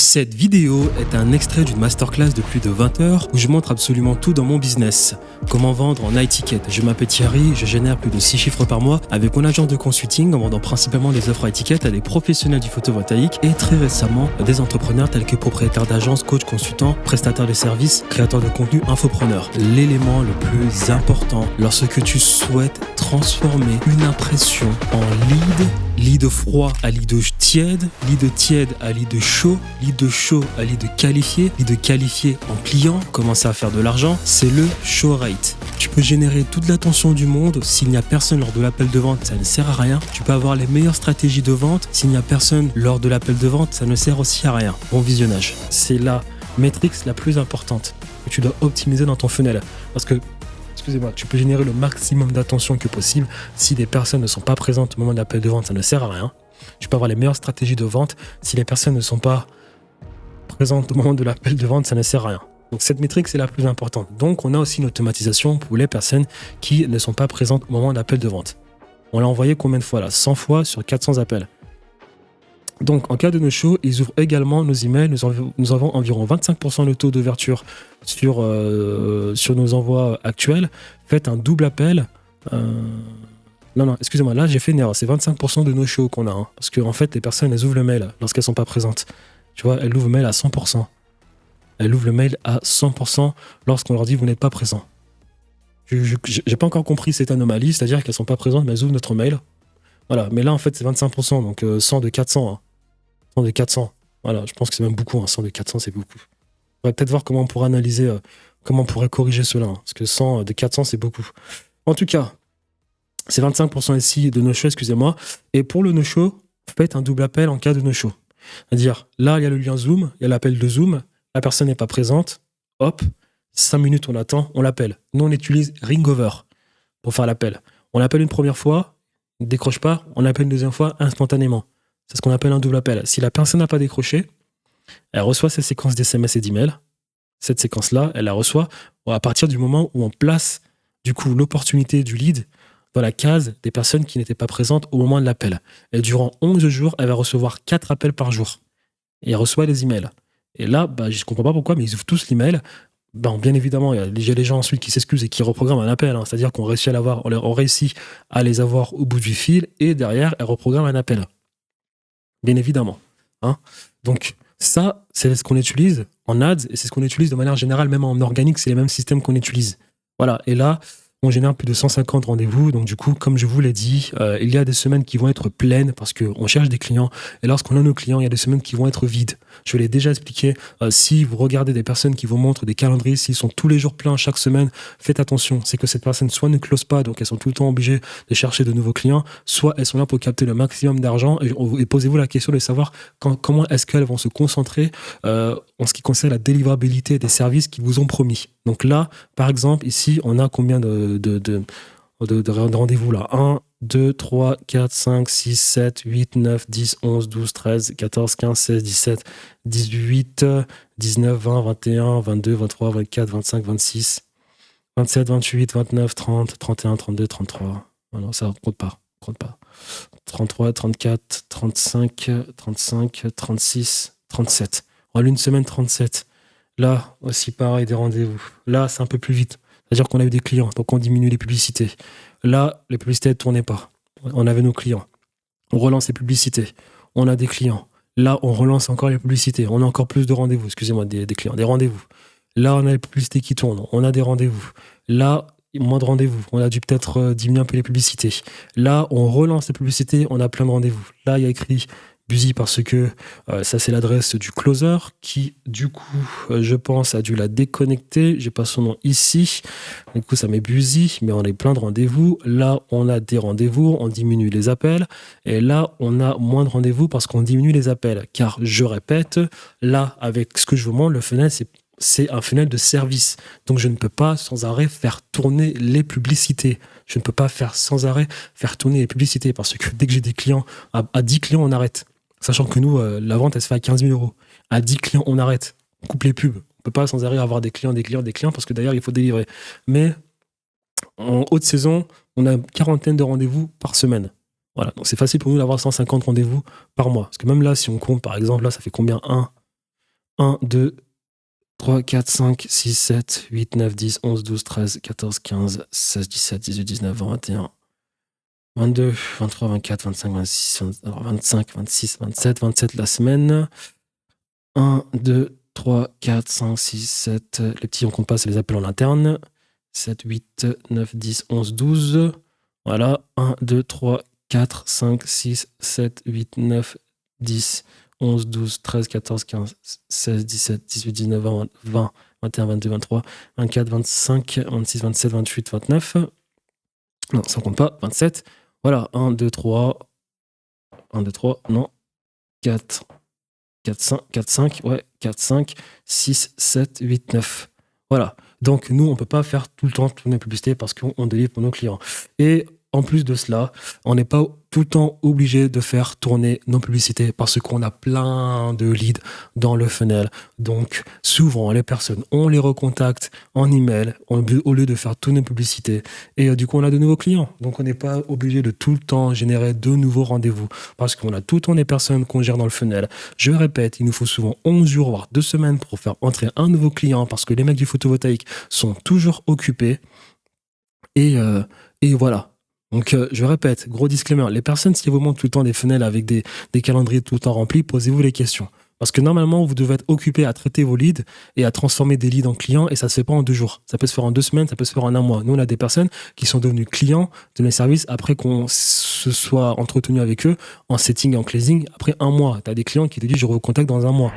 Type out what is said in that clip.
Cette vidéo est un extrait d'une masterclass de plus de 20 heures où je montre absolument tout dans mon business. Comment vendre en iTicket. Je m'appelle Thierry, je génère plus de 6 chiffres par mois avec mon agence de consulting en vendant principalement des offres iTicket à des professionnels du photovoltaïque et très récemment à des entrepreneurs tels que propriétaires d'agences, coachs, consultants, prestataires de services, créateurs de contenu, infopreneurs. L'élément le plus important lorsque tu souhaites transformer une impression en lead froid à lead tiède à lead chaud à lead qualifié en client, commencer à faire de l'argent, c'est le show rate. Tu peux générer toute l'attention du monde, s'il n'y a personne lors de l'appel de vente, ça ne sert à rien. Tu peux avoir les meilleures stratégies de vente, s'il n'y a personne lors de l'appel de vente, ça ne sert aussi à rien. Bon visionnage. C'est la métrique la plus importante que tu dois optimiser dans ton funnel. Parce que tu peux générer le maximum d'attention que possible. Si des personnes ne sont pas présentes au moment de l'appel de vente, ça ne sert à rien. Tu peux avoir les meilleures stratégies de vente. Si les personnes ne sont pas présentes au moment de l'appel de vente, ça ne sert à rien. Donc cette métrique, c'est la plus importante. Donc on a aussi une automatisation pour les personnes qui ne sont pas présentes au moment de l'appel de vente. On l'a envoyé combien de fois là ? 100 fois sur 400 appels. Donc, en cas de no-show, ils ouvrent également nos emails. Nous avons environ 25% de taux d'ouverture sur nos envois actuels. Faites un double appel. Non, excusez-moi, là, j'ai fait une erreur. C'est 25% de no-show qu'on a. Hein, parce qu'en fait, les personnes, elles ouvrent le mail lorsqu'elles ne sont pas présentes. Tu vois, elles ouvrent le mail à 100%. Elles ouvrent le mail à 100% lorsqu'on leur dit « vous n'êtes pas présent ». Je n'ai pas encore compris cette anomalie, c'est-à-dire qu'elles ne sont pas présentes, mais elles ouvrent notre mail. Voilà, mais là, en fait, c'est 25%, donc 100 de 400. Hein. 100 de 400. Voilà, je pense que c'est même beaucoup. Hein. 100 de 400, c'est beaucoup. On va peut-être voir comment on pourrait analyser, comment on pourrait corriger cela. Hein. Parce que 100 de 400, c'est beaucoup. En tout cas, c'est 25% ici de no-show, excusez-moi. Et pour le no-show, faites un double appel en cas de no-show. C'est-à-dire, là, il y a le lien Zoom, il y a l'appel de Zoom, la personne n'est pas présente, hop, 5 minutes, on attend, on l'appelle. Nous, on utilise Ringover pour faire l'appel. On l'appelle une première fois, ne décroche pas, on appelle une deuxième fois instantanément. C'est ce qu'on appelle un double appel. Si la personne n'a pas décroché, elle reçoit cette séquence d'SMS et d'email. Cette séquence-là, elle la reçoit à partir du moment où on place du coup l'opportunité du lead dans la case des personnes qui n'étaient pas présentes au moment de l'appel. Et durant 11 jours, elle va recevoir 4 appels par jour. Et elle reçoit les emails. Et là, je ne comprends pas pourquoi, mais ils ouvrent tous l'email. Bien évidemment, il y a les gens ensuite qui s'excusent et qui reprogramment un appel. Hein. C'est-à-dire qu'on réussit on réussit à les avoir au bout du fil et derrière, elles reprogramment un appel. Bien évidemment. Hein. Donc, ça, c'est ce qu'on utilise en ads et c'est ce qu'on utilise de manière générale, même en organique, c'est les mêmes systèmes qu'on utilise. Voilà. Et là, on génère plus de 150 rendez-vous. Donc, du coup, comme je vous l'ai dit, il y a des semaines qui vont être pleines parce qu'on cherche des clients. Et lorsqu'on a nos clients, il y a des semaines qui vont être vides. Je l'ai déjà expliqué. Si vous regardez des personnes qui vous montrent des calendriers, s'ils sont tous les jours pleins chaque semaine, faites attention. C'est que cette personne soit ne close pas, donc elles sont tout le temps obligées de chercher de nouveaux clients, soit elles sont là pour capter le maximum d'argent. Et posez-vous la question de savoir comment est-ce qu'elles vont se concentrer en ce qui concerne la délivrabilité des services qu'ils vous ont promis. Donc là, par exemple, ici, on a combien de rendez-vous là ? 1, 2, 3, 4, 5, 6, 7, 8, 9, 10, 11, 12, 13, 14, 15, 16, 17, 18, 19, 20, 21, 22, 23, 24, 25, 26, 27, 28, 29, 30, 31, 32, 33. Non, ça ne compte pas. 33, 34, 35, 35, 36, 37. En une semaine, 37. Là, aussi pareil, des rendez-vous. Là, c'est un peu plus vite. C'est-à-dire qu'on a eu des clients, donc on diminue les publicités. Là, les publicités ne tournaient pas. On avait nos clients. On relance les publicités. On a des clients. Là, on relance encore les publicités. On a encore plus de rendez-vous. Excusez-moi, des clients, des rendez-vous. Là, on a les publicités qui tournent. On a des rendez-vous. Là, moins de rendez-vous. On a dû peut-être diminuer un peu les publicités. Là, on relance les publicités. On a plein de rendez-vous. Là, il y a écrit Busy parce que ça, c'est l'adresse du closer qui, du coup, je pense, a dû la déconnecter. J'ai pas son nom ici. Du coup, ça met Busy, mais on a plein de rendez-vous. Là, on a des rendez-vous, on diminue les appels. Et là, on a moins de rendez-vous parce qu'on diminue les appels. Car, je répète, là, avec ce que je vous montre, le funnel, c'est un funnel de service. Donc, je ne peux pas sans arrêt faire tourner les publicités. Je ne peux pas sans arrêt faire tourner les publicités parce que dès que j'ai des clients, à 10 clients, on arrête. Sachant que nous, la vente, elle se fait à 15 000 €. À 10 clients, on arrête. On coupe les pubs. On ne peut pas sans arrêt avoir des clients, parce que d'ailleurs, il faut délivrer. Mais en haute saison, on a une quarantaine de rendez-vous par semaine. Voilà, donc c'est facile pour nous d'avoir 150 rendez-vous par mois. Parce que même là, si on compte, par exemple, là, ça fait combien ? 1, 1, 2, 3, 4, 5, 6, 7, 8, 9, 10, 11, 12, 13, 14, 15, 16, 17, 18, 19, 20, 21, 22, 23, 24, 25, 26, 25, 26, 27, 27 la semaine. 1, 2, 3, 4, 5, 6, 7. Les petits, on compte pas, c'est les appels en interne. 7, 8, 9, 10, 11, 12. Voilà. 1, 2, 3, 4, 5, 6, 7, 8, 9, 10, 11, 12, 13, 14, 15, 16, 17, 18, 19, 20, 20, 21, 22, 23, 24, 25, 26, 27, 28, 29. Non, ça compte pas. 27. Voilà. 1, 2, 3. 1, 2, 3. Non. 4. 4, 5, ouais, 4, 5, 6, 7, 8, 9. Voilà. Donc, nous, on ne peut pas faire tout le temps toutes nos publicités parce qu'on délivre pour nos clients. Et en plus de cela, on n'est pas tout le temps obligé de faire tourner nos publicités parce qu'on a plein de leads dans le funnel. Donc, souvent, les personnes, on les recontacte en email au lieu de faire toutes nos publicités. Et du coup, on a de nouveaux clients. Donc, on n'est pas obligé de tout le temps générer de nouveaux rendez-vous parce qu'on a tout le temps des personnes qu'on gère dans le funnel. Je répète, il nous faut souvent 11 jours, voire 2 semaines pour faire entrer un nouveau client parce que les mecs du photovoltaïque sont toujours occupés. Et voilà. Donc, je répète, gros disclaimer, les personnes, si vous montrent tout le temps des funnels avec des calendriers tout le temps remplis, posez-vous les questions. Parce que normalement, vous devez être occupé à traiter vos leads et à transformer des leads en clients et ça se fait pas en 2 jours. Ça peut se faire en 2 semaines, ça peut se faire en 1 mois. Nous, on a des personnes qui sont devenues clients de nos services après qu'on se soit entretenu avec eux en setting et en closing après 1 mois. Tu as des clients qui te disent, je vous contacte dans 1 mois.